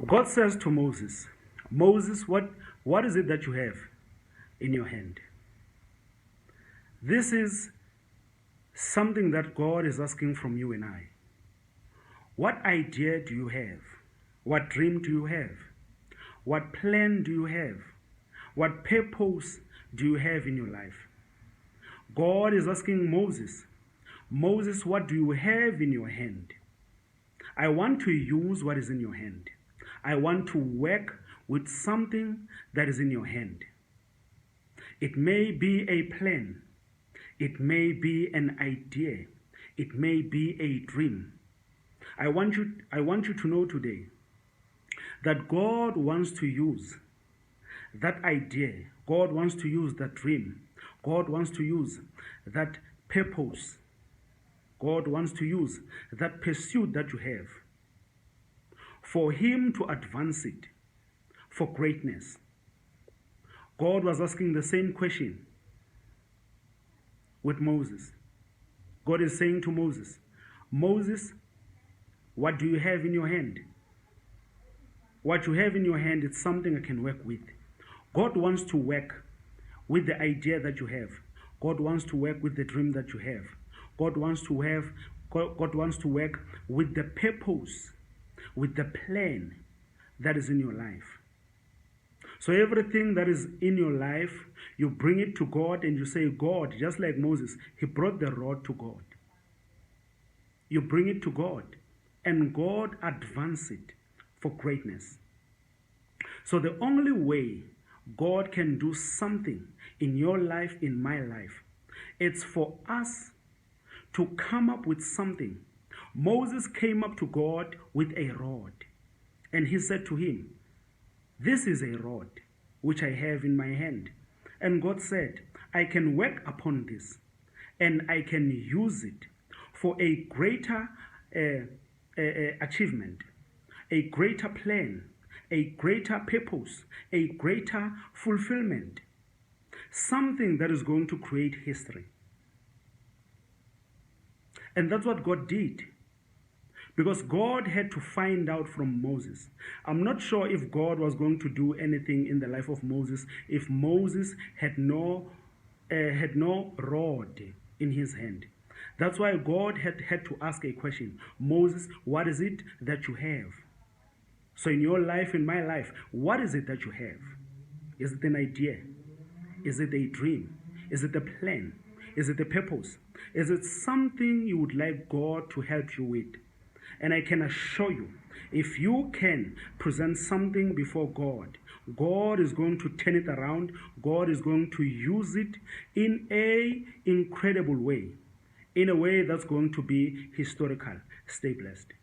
God says to Moses, Moses, what is it that you have in your hand? This is something that God is asking from you and I. What idea do you have? What dream do you have? What plan do you have? What purpose do you have in your life? God is asking Moses, Moses, what do you have in your hand? I want to use what is in your hand. I want to work with something that is in your hand. It may be a plan. It may be an idea. It may be a dream. I want you to know today that God wants to use that idea. God wants to use that dream. God wants to use that purpose. God wants to use that pursuit that you have for Him to advance it for greatness. God was asking the same question with Moses. God is saying to Moses, Moses, what do you have in your hand? What you have in your hand is something I can work with. God wants to work with the idea that you have. God wants to work with the dream that you have. God wants to work with the purpose, with the plan that is in your life. So everything that is in your life, you bring it to God and you say, God, just like Moses, he brought the rod to God. You bring it to God and God advances it for greatness. So the only way God can do something in your life, in my life, it's for us to come up with something. Moses came up to God with a rod and he said to him, this is a rod which I have in my hand. And God said, I can work upon this and I can use it for a greater achievement, a greater plan, a greater purpose, a greater fulfillment, something that is going to create history. And that's what God did. Because God had to find out from Moses. I'm not sure if God was going to do anything in the life of Moses if Moses had no rod in his hand. That's why God had to ask a question. Moses, what is it that you have? So in your life, in my life, what is it that you have? Is it an idea? Is it a dream? Is it a plan? Is it a purpose? Is it something you would like God to help you with? And I can assure you, if you can present something before God, God is going to turn it around. God is going to use it in an incredible way, in a way that's going to be historical. Stay blessed.